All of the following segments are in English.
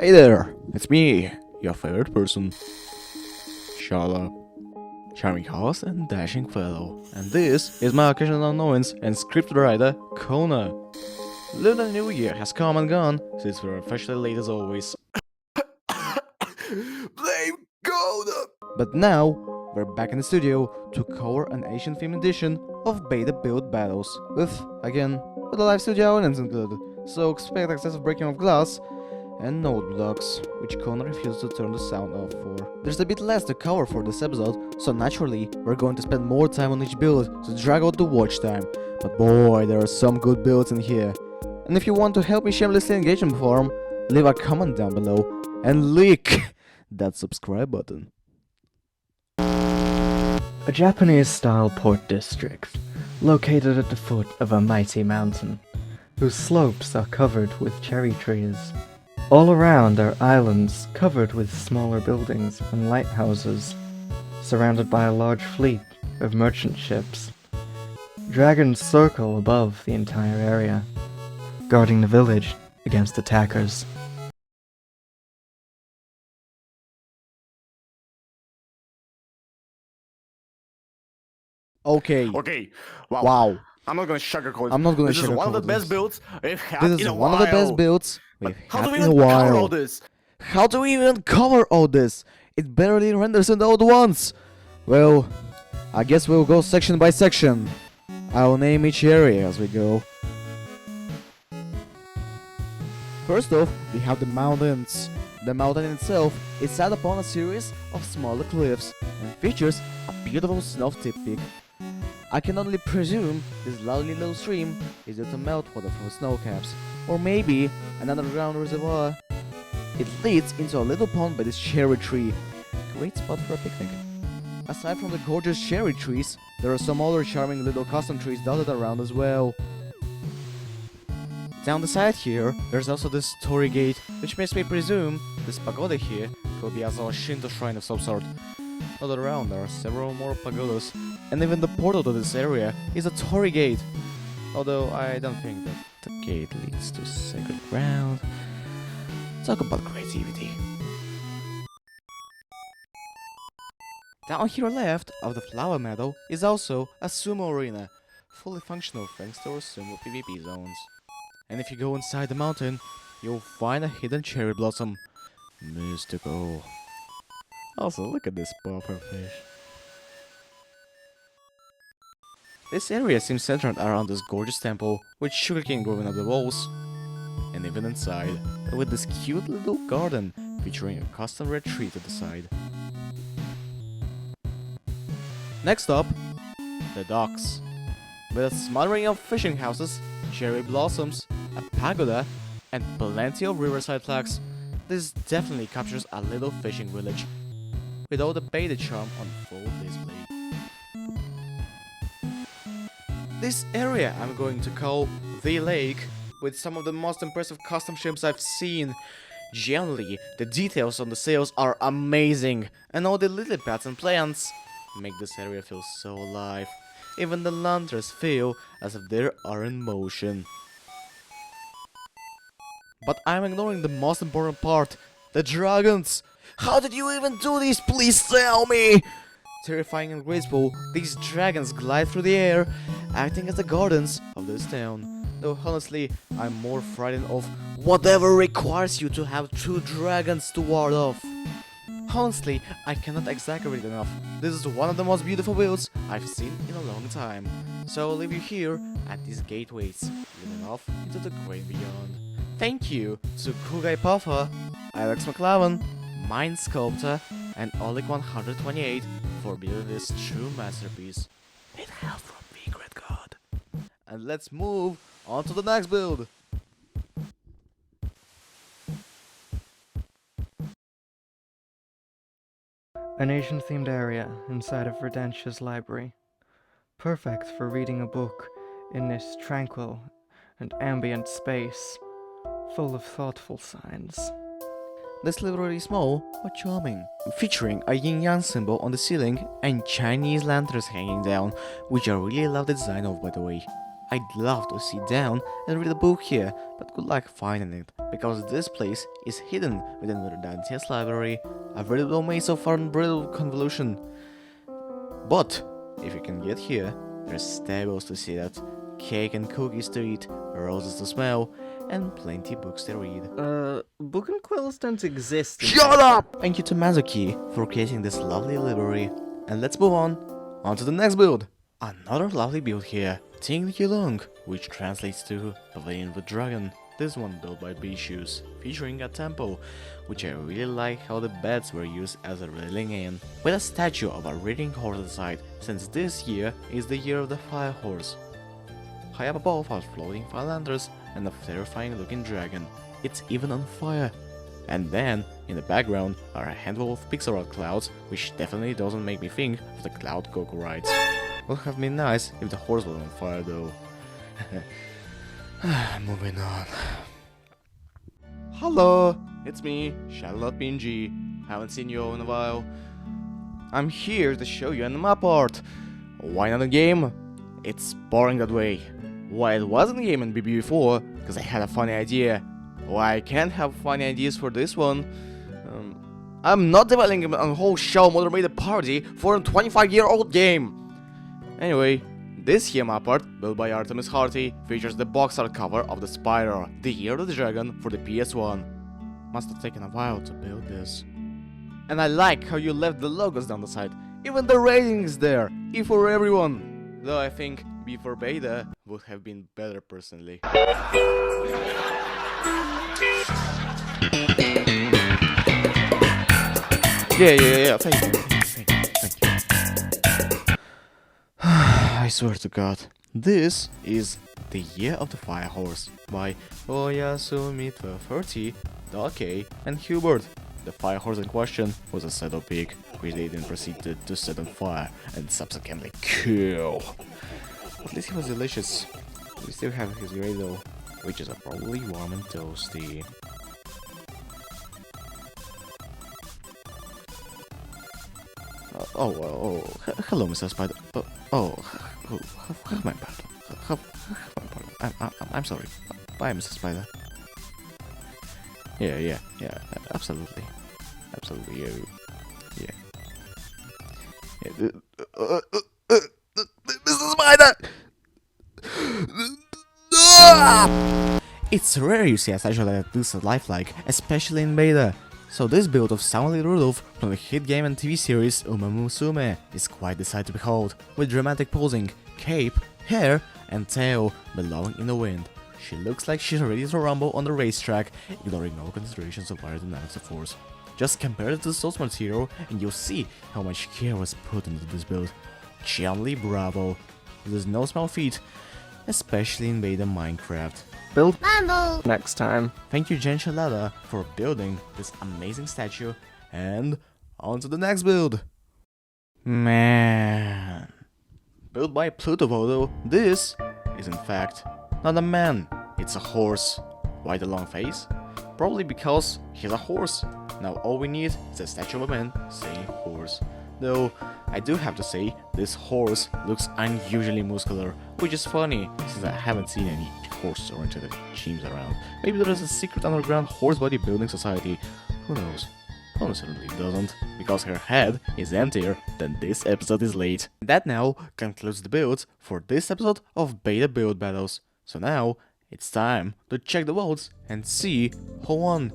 Hey there, it's me, your favorite person, Shala, charming host and dashing fellow, and this is my occasional annoyance and script writer, Kona. Lunar New Year has come and gone, since we're officially late as always. Blame Kona! But now, we're back in the studio to cover an Asian themed edition of beta build battles, with a live studio audience included, so expect excessive breaking of glass and note blocks, which Kona refused to turn the sound off for. There's a bit less to cover for this episode, so naturally, we're going to spend more time on each build to drag out the watch time. But boy, there are some good builds in here. And if you want to help me shamelessly engage in the forum, leave a comment down below and lick that subscribe button. A Japanese-style port district, located at the foot of a mighty mountain, whose slopes are covered with cherry trees. All around are islands covered with smaller buildings and lighthouses, surrounded by a large fleet of merchant ships. Dragons circle above the entire area, guarding the village against attackers. Okay. Wow. I'm not gonna sugarcoat it. I'm not gonna This is one of the sugarcoat best this. builds we've had This in is a one while. of the best builds But we've how had do we in a even cover all while. this? How do we even cover all this? It barely renders in all at once. Well, I guess we'll go section by section. I'll name each area as we go. First off, we have the mountains. The mountain itself is sat upon a series of smaller cliffs and features a beautiful snow-tipped peak. I can only presume this lovely little stream is due to meltwater from snow caps, or maybe an underground reservoir. It leads into a little pond by this cherry tree. Great spot for a picnic. Aside from the gorgeous cherry trees, there are some other charming little custom trees dotted around as well. Down the side here, there's also this torii gate, which makes me presume this pagoda here could be also a Shinto shrine of some sort. All around there are several more pagodas, and even the portal to this area is a torii gate. Although I don't think that the gate leads to sacred ground. Talk about creativity. Down here left of the flower meadow is also a sumo arena, fully functional thanks to our sumo PvP zones. And if you go inside the mountain, you'll find a hidden cherry blossom. Mystical. Also, look at this pufferfish. This area seems centered around this gorgeous temple, with sugarcane growing up the walls. And even inside, with this cute little garden, featuring a custom red tree to the side. Next up, the docks. With a smattering of fishing houses, cherry blossoms, a pagoda, and plenty of riverside flags, this definitely captures a little fishing village, with all the beta charm on full display. This area I'm going to call the lake, with some of the most impressive custom ships I've seen. Generally, the details on the sails are amazing, and all the lily pads and plants make this area feel so alive. Even the lanterns feel as if they are in motion. But I'm ignoring the most important part, the dragons. How did you even do this? Please tell me! Terrifying and graceful, these dragons glide through the air, acting as the guardians of this town. Though honestly, I'm more frightened of whatever requires you to have two dragons to ward off. Honestly, I cannot exaggerate enough. This is one of the most beautiful builds I've seen in a long time. So I'll leave you here at these gateways, leading off into the great beyond. Thank you to Kugai Puffer, Alex McLaren, Mind Sculptor, and Oleg128 for building this true masterpiece. With help from Secret God. And let's move on to the next build. An Asian-themed area inside of Verdentia's library, perfect for reading a book in this tranquil and ambient space, full of thoughtful signs. This library is small but charming, featuring a yin-yang symbol on the ceiling and Chinese lanterns hanging down, which I really love the design of, by the way. I'd love to sit down and read a book here, but good luck finding it, because this place is hidden within the redundant library, a veritable maze of unbridled convolution. But if you can get here, there's stables to sit at, cake and cookies to eat, roses to smell, and plenty books to read. Book and quills don't exist. Shut up! Thank you to Mazuki for creating this lovely library. And let's move on to the next build. Another lovely build here, Ting Yulong, which translates to Pavilion with Dragon. This one built by B-Shoes, featuring a temple, which I really like how the beds were used as a railing in, with a statue of a reading horse at the side, since this year is the year of the fire horse. High up above are floating fire lanterns and a terrifying looking dragon. It's even on fire. And then, in the background, are a handful of pixel art clouds, which definitely doesn't make me think of the Cloud Coco rides. Would have been nice if the horse was on fire though. Moving on. Hello, it's me, Shala.png. Haven't seen you all in a while. I'm here to show you an map art. Why not a game? It's boring that way. Why it wasn't a game in BB before? Because I had a funny idea. Why I can't have funny ideas for this one? I'm not developing a whole show model made a party for a 25-year-old game. Anyway, this here map art, built by Artemis Harty, features the box art cover of the Spyro, the Year of the Dragon for the PS1. Must have taken a while to build this. And I like how you left the logos down the side. Even the rating is there, E for everyone. Though I think B for Beta would have been better personally. Yeah, thank you. I swear to God, this is The Year of the Fire Horse by Oyasumi1230, Dake, and Hubert. The fire horse in question was a Seto pig, which they then proceeded to set on fire and subsequently kill. At least he was delicious. We still have his Grado, which is probably warm and toasty. Hello, Mr. Spider. Have my pardon. I'm sorry. Bye, Mr. Spider. Yeah, absolutely, yeah. Mr. Spider! It's rare you see a statue that looks lifelike, especially in beta. So this build of Sly Rudolph from the hit game and TV series Uma Musume is quite the sight to behold, with dramatic posing, cape, hair, and tail blowing in the wind. She looks like she's ready to rumble on the racetrack, ignoring all considerations of aerodynamics of force. Just compare it to the source material and you'll see how much care was put into this build. Genuinely bravo. There's no small feat, especially in beta Minecraft. Build next time. Thank you Jen Shalada for building this amazing statue, and on to the next build. Man. Built by Pluto Voodoo, this is in fact not a man, it's a horse. Why the long face? Probably because he's a horse. Now all we need is a statue of a man saying horse. Though, I do have to say, this horse looks unusually muscular, which is funny, since I haven't seen any horse-oriented gyms around. Maybe there is a secret underground horse bodybuilding society. Who knows? Kona certainly doesn't, because her head is emptier than this episode is late. That now concludes the builds for this episode of Beta Build Battles. So now, it's time to check the votes and see who won.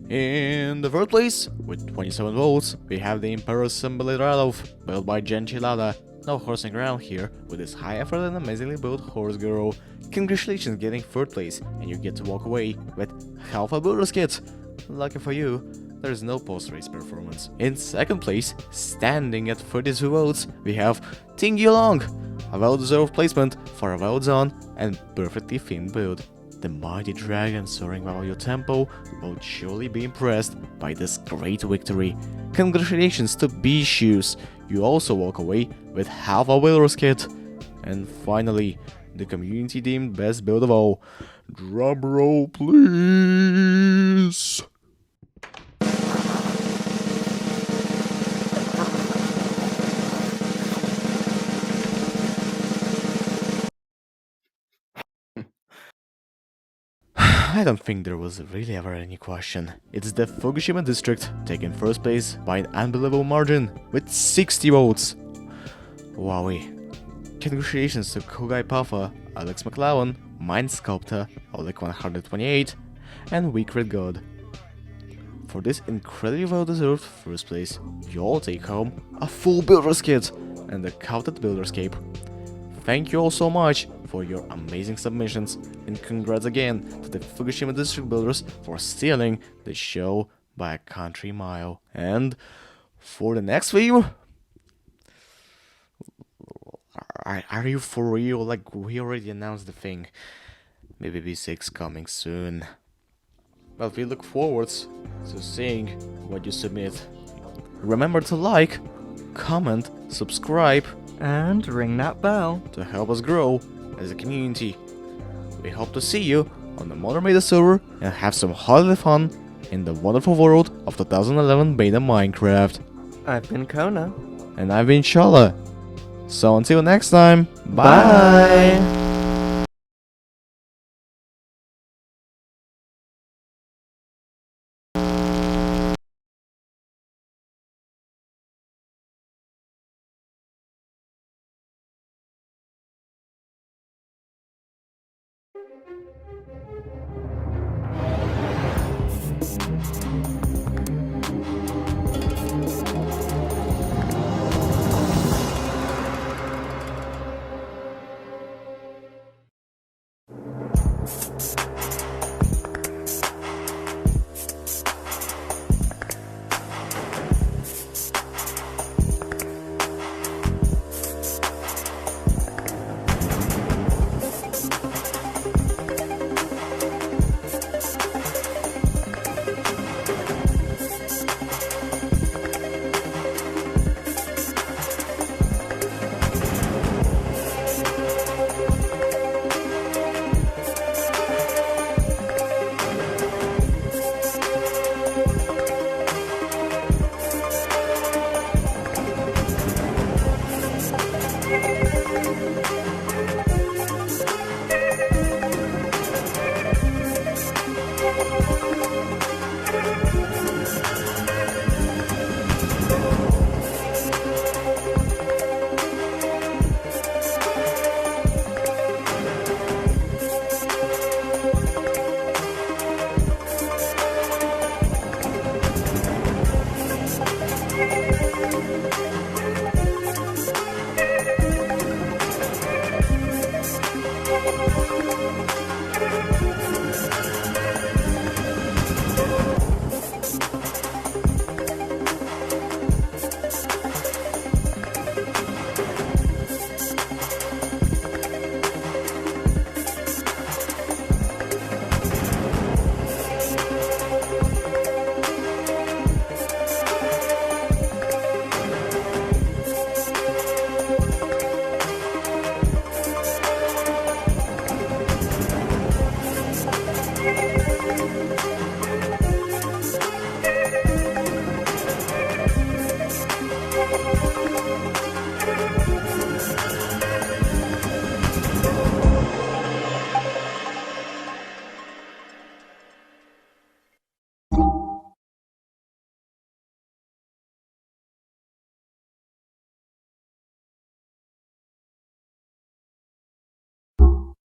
In the third place, with 27 votes, we have the Emperor Symbol Rudolph, built by Jen Chilada. No horsing around here with this high effort and amazingly built horse girl. Congratulations getting third place, and you get to walk away with half a Builder's kit. Lucky for you, there is no post-race performance. In second place, standing at 32 votes, we have Ting Yulong, a well-deserved placement for a well-done and perfectly themed build. The mighty dragon soaring above your temple will surely be impressed by this great victory. Congratulations to B-Shoes, you also walk away with half a Builder's kit. And finally, the community deemed best build of all. Drum roll please! I don't think there was really ever any question. It's the Fukushima district taking first place by an unbelievable margin with 60 votes. Wowie. Congratulations to Kogai Puffa, Alex McLawan, Mind Sculptor, Oleg128, and Weak God. For this incredibly well-deserved first place, you'll take home a full Builder's Kit and a counted Builder's Cape. Thank you all so much for your amazing submissions, and congrats again to the Fukushima District Builders for stealing the show by a country mile. And for the next video, are you for real? Like, we already announced the thing. Maybe B6 coming soon. Well, we look forward to seeing what you submit. Remember to like, comment, subscribe, And ring that bell. to help us grow as a community. We hope to see you on the Modern Beta server and have some holiday fun in the wonderful world of 2011 Beta Minecraft. I've been Kona. And I've been Shala. So until next time, Bye.